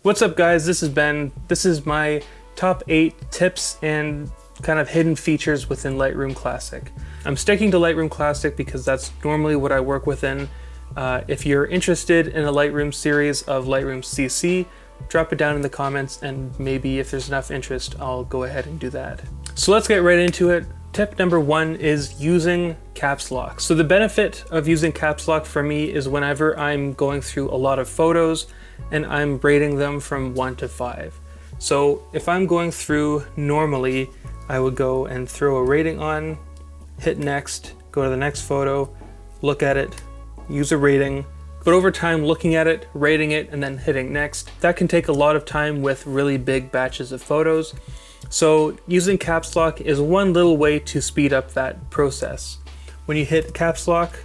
What's up guys, this is Ben. This is my top 8 tips and kind of hidden features within Lightroom Classic. I'm sticking to Lightroom Classic because that's normally what I work within. If you're interested in a Lightroom series of Lightroom CC, drop it down in the comments and maybe if there's enough interest, I'll go ahead and do that. So let's get right into it. Tip number 1 is using caps lock. So the benefit of using caps lock for me is whenever I'm going through a lot of photos and I'm rating them from 1 to 5. So if I'm going through normally, I would go and throw a rating on, hit next, go to the next photo, look at it, use a rating. But over time, looking at it, rating it, and then hitting next, that can take a lot of time with really big batches of photos. So using caps lock is one little way to speed up that process. When you hit caps lock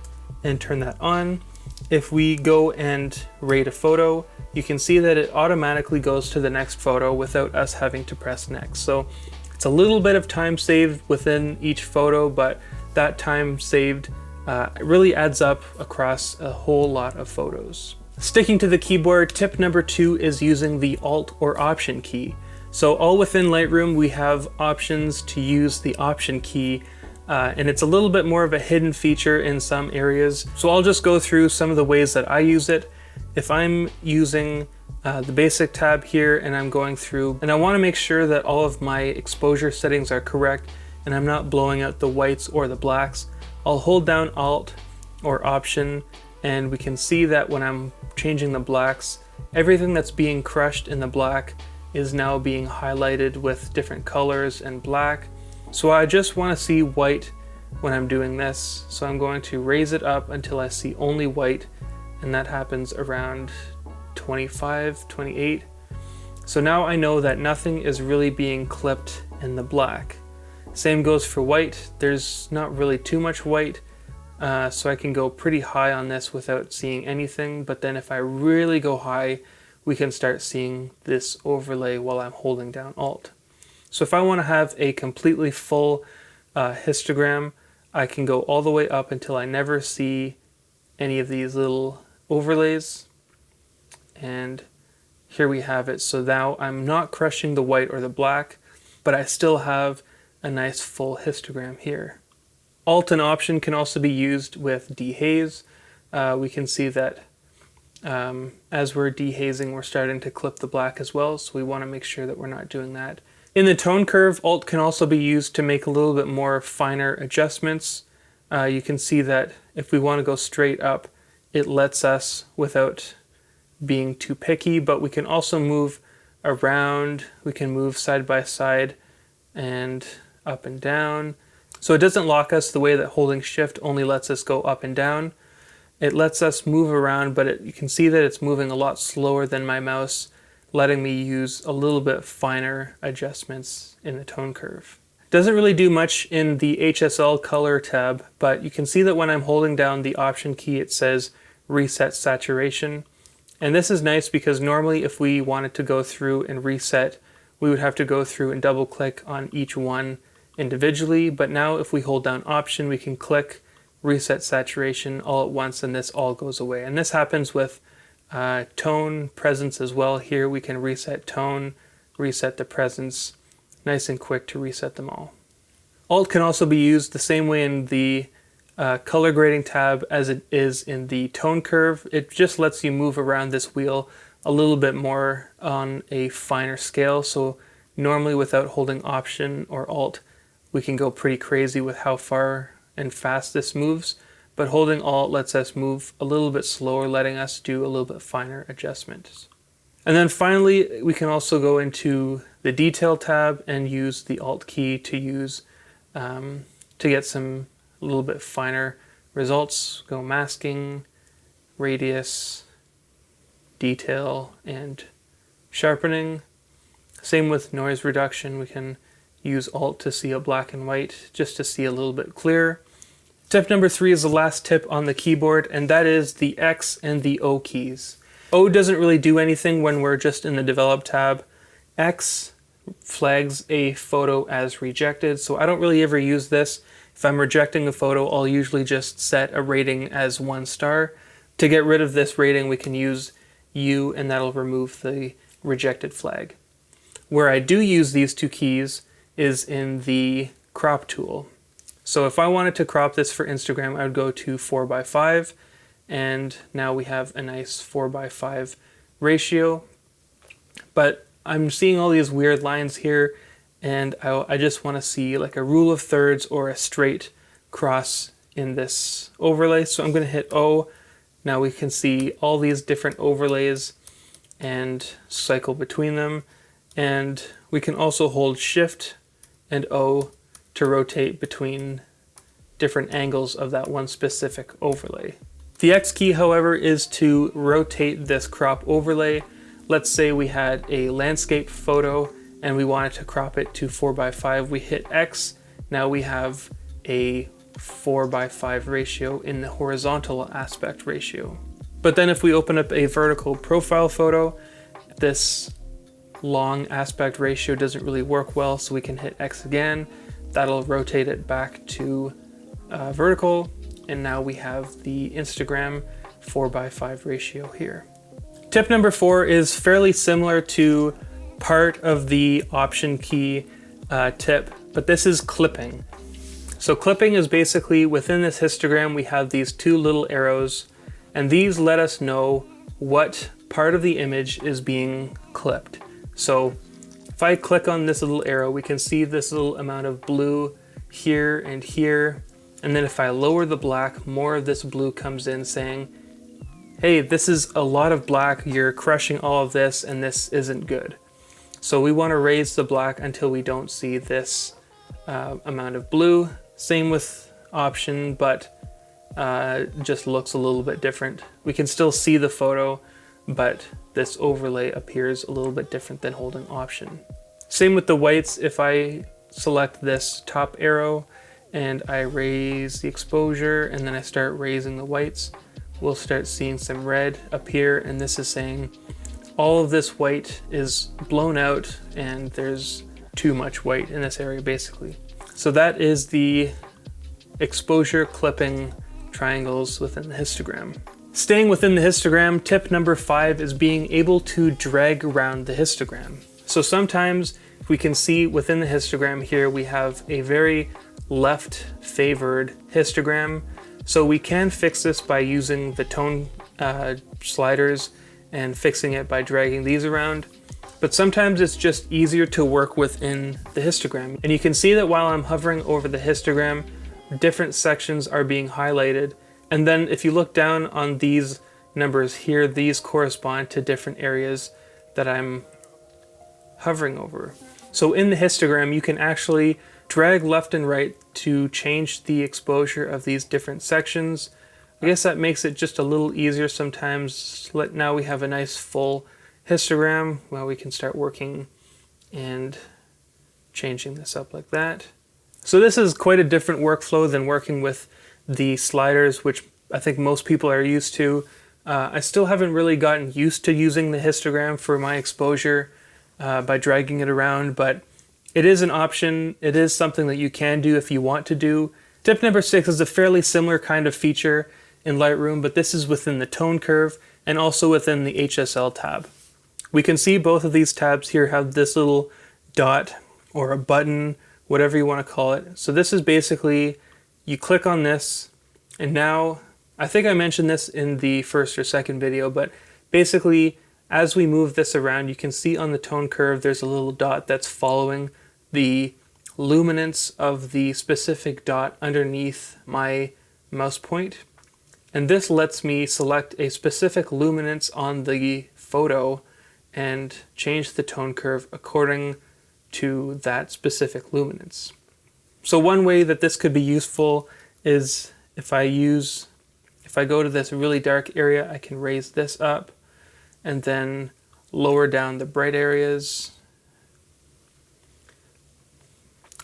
and turn that on, if we go and rate a photo, you can see that it automatically goes to the next photo without us having to press next. So it's a little bit of time saved within each photo, but that time saved really adds up across a whole lot of photos. Sticking to the keyboard, tip number 2 is using the Alt or Option key. So all within Lightroom, we have options to use the Option key, and it's a little bit more of a hidden feature in some areas. So I'll just go through some of the ways that I use it. If I'm using the basic tab here and I'm going through, and I want to make sure that all of my exposure settings are correct and I'm not blowing out the whites or the blacks, I'll hold down Alt or Option, and we can see that when I'm changing the blacks, everything that's being crushed in the black is now being highlighted with different colors and black. So I just want to see white when I'm doing this. So I'm going to raise it up until I see only white, and that happens around 25, 28. So now I know that nothing is really being clipped in the black. Same goes for white. There's not really too much white, so I can go pretty high on this without seeing anything. But then if I really go high, we can start seeing this overlay while I'm holding down Alt. So if I want to have a completely full histogram, I can go all the way up until I never see any of these little overlays. And here we have it. So now I'm not crushing the white or the black, but I still have a nice full histogram here. Alt and Option can also be used with dehaze. We can see that as we're dehazing, we're starting to clip the black as well, so we want to make sure that we're not doing that. In the tone curve, Alt can also be used to make a little bit more finer adjustments. You can see that if we want to go straight up, it lets us without being too picky, but we can also move around, we can move side by side and up and down. So it doesn't lock us the way that holding Shift only lets us go up and down. It lets us move around, but you can see that it's moving a lot slower than my mouse, letting me use a little bit finer adjustments in the tone curve. Doesn't really do much in the HSL color tab, but you can see that when I'm holding down the Option key, it says Reset Saturation. And this is nice because normally if we wanted to go through and reset, we would have to go through and double click on each one individually. But now if we hold down Option, we can click Reset Saturation all at once and this all goes away. And this happens with tone, presence as well. Here we can reset tone, reset the presence, nice and quick to reset them all. Alt can also be used the same way in the color grading tab as it is in the tone curve. It just lets you move around this wheel a little bit more on a finer scale. So normally without holding Option or Alt, we can go pretty crazy with how far and fast this moves. But holding Alt lets us move a little bit slower, letting us do a little bit finer adjustments. And then finally, we can also go into the Detail tab and use the Alt key to use to get some a little bit finer results. Go Masking, Radius, Detail, and Sharpening. Same with Noise Reduction. We can use Alt to see a black and white just to see a little bit clearer. Tip number 3 is the last tip on the keyboard, and that is the X and the O keys. O doesn't really do anything when we're just in the Develop tab. X flags a photo as rejected, so I don't really ever use this. If I'm rejecting a photo, I'll usually just set a rating as 1 star. To get rid of this rating, we can use U, and that'll remove the rejected flag. Where I do use these two keys is in the crop tool. So if I wanted to crop this for Instagram, I would go to 4:5, and now we have a nice 4:5 ratio. But I'm seeing all these weird lines here, and I just want to see like a rule of thirds or a straight cross in this overlay. So I'm going to hit O. Now we can see all these different overlays and cycle between them. And we can also hold Shift and O to rotate between different angles of that one specific overlay. The X key, however, is to rotate this crop overlay. Let's say we had a landscape photo and we wanted to crop it to 4:5. We hit X. Now we have a 4:5 ratio in the horizontal aspect ratio. But then if we open up a vertical profile photo, this long aspect ratio doesn't really work well, so we can hit X again. That'll rotate it back to vertical, and now we have the Instagram 4:5 ratio here. Tip number 4 is fairly similar to part of the option key tip, but this is clipping. So clipping is basically within this histogram we have these two little arrows, and these let us know what part of the image is being clipped. So if I click on this little arrow, we can see this little amount of blue here and here. And then if I lower the black, more of this blue comes in saying, hey, this is a lot of black, you're crushing all of this and this isn't good. So we want to raise the black until we don't see this amount of blue. Same with option, but just looks a little bit different. We can still see the photo, but this overlay appears a little bit different than holding option. Same with the whites. If I select this top arrow and I raise the exposure and then I start raising the whites, we'll start seeing some red appear, and this is saying all of this white is blown out and there's too much white in this area basically. So that is the exposure clipping triangles within the histogram. Staying within the histogram, tip number 5 is being able to drag around the histogram. So sometimes we can see within the histogram here we have a very left favored histogram. So we can fix this by using the tone sliders and fixing it by dragging these around. But sometimes it's just easier to work within the histogram. And you can see that while I'm hovering over the histogram, different sections are being highlighted. And then if you look down on these numbers here, these correspond to different areas that I'm hovering over. So in the histogram, you can actually drag left and right to change the exposure of these different sections. I guess that makes it just a little easier sometimes. Now we have a nice full histogram. Well, we can start working and changing this up like that. So this is quite a different workflow than working with the sliders, which I think most people are used to. I still haven't really gotten used to using the histogram for my exposure by dragging it around, but it is an option. It is something that you can do if you want to do. Tip number 6 is a fairly similar kind of feature in Lightroom, but this is within the tone curve and also within the HSL tab. We can see both of these tabs here have this little dot or a button, whatever you want to call it. So this is basically, you click on this, and now, I think I mentioned this in the first or second video, but basically as we move this around, you can see on the tone curve there's a little dot that's following the luminance of the specific dot underneath my mouse point. And this lets me select a specific luminance on the photo and change the tone curve according to that specific luminance. So one way that this could be useful is if I go to this really dark area, I can raise this up and then lower down the bright areas.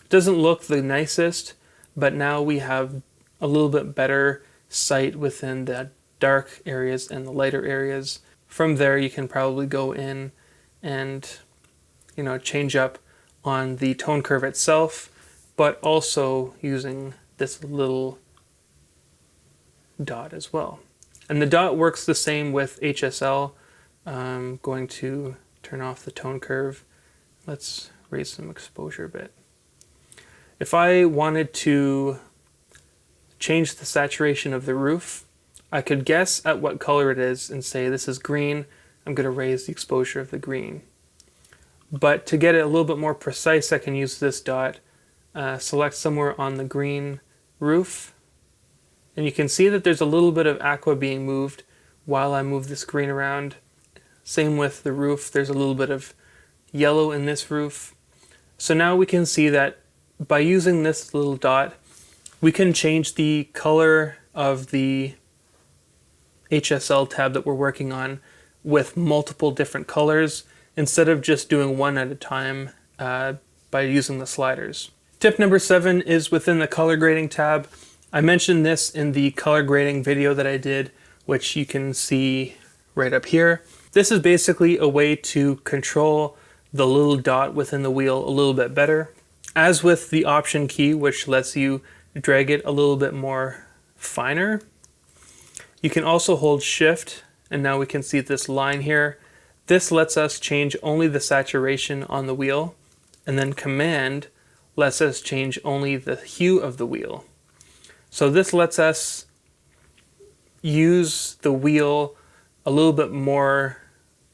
Doesn't look the nicest, but now we have a little bit better sight within the dark areas and the lighter areas. From there you can probably go in and change up on the tone curve itself, but also using this little dot as well. And the dot works the same with HSL. I'm going to turn off the tone curve. Let's raise some exposure a bit. If I wanted to change the saturation of the roof, I could guess at what color it is and say this is green. I'm going to raise the exposure of the green. But to get it a little bit more precise, I can use this dot, select somewhere on the green roof, and you can see that there's a little bit of aqua being moved while I move this green around. Same with the roof, there's a little bit of yellow in this roof. So now we can see that by using this little dot, we can change the color of the HSL tab that we're working on with multiple different colors instead of just doing one at a time by using the sliders. Tip number 7 is within the color grading tab. I mentioned this in the color grading video that I did, which you can see right up here. This is basically a way to control the little dot within the wheel a little bit better. As with the option key, which lets you drag it a little bit more finer, you can also hold shift, and now we can see this line here. This lets us change only the saturation on the wheel, and then command lets us change only the hue of the wheel. So this lets us use the wheel a little bit more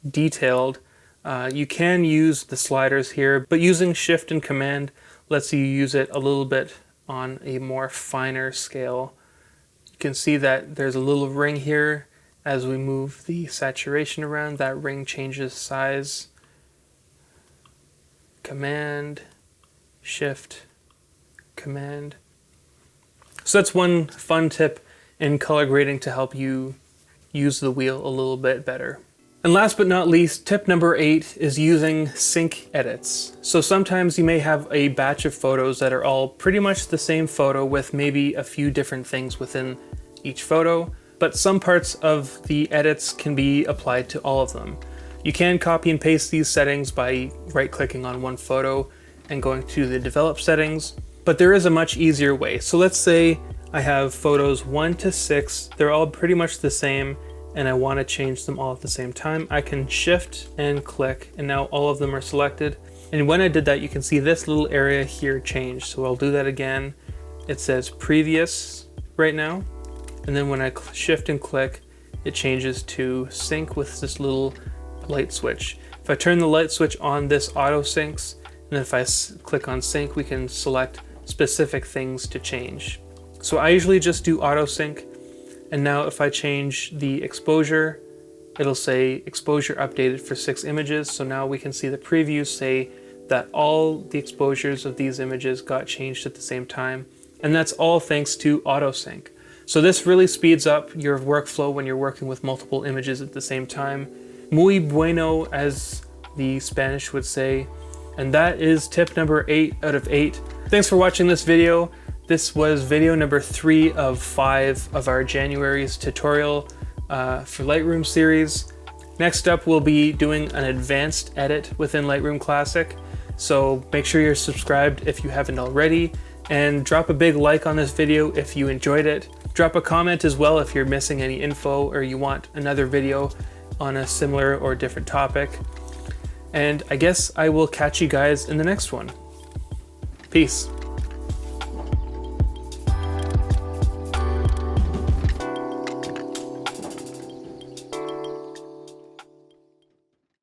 detailed. You can use the sliders here, but using shift and command lets you use it a little bit on a more finer scale. You can see that there's a little ring here. As we move the saturation around, that ring changes size. Command, shift, command. So that's one fun tip in color grading to help you use the wheel a little bit better. And last but not least, tip number 8 is using sync edits. So sometimes you may have a batch of photos that are all pretty much the same photo with maybe a few different things within each photo, but some parts of the edits can be applied to all of them. You can copy and paste these settings by right-clicking on one photo and going to the develop settings, but there is a much easier way. So let's say I have photos 1 to 6, they're all pretty much the same, and I want to change them all at the same time. I can shift and click, and now all of them are selected. And when I did that, you can see this little area here change. So I'll do that again. It says previous right now. And then when I shift and click, it changes to sync with this little light switch. If I turn the light switch on, this auto syncs. And if I click on sync, we can select specific things to change. So I usually just do auto sync. And now if I change the exposure, it'll say exposure updated for 6 images. So now we can see the previews say that all the exposures of these images got changed at the same time. And that's all thanks to auto sync. So this really speeds up your workflow when you're working with multiple images at the same time. Muy bueno, as the Spanish would say. And that is tip number 8 out of 8. Thanks for watching this video. This was video number 3 of 5 of our January's tutorial for Lightroom series. Next up, we'll be doing an advanced edit within Lightroom Classic. So make sure you're subscribed if you haven't already, and drop a big like on this video if you enjoyed it. Drop a comment as well if you're missing any info or you want another video on a similar or different topic. And I guess I will catch you guys in the next one. Peace.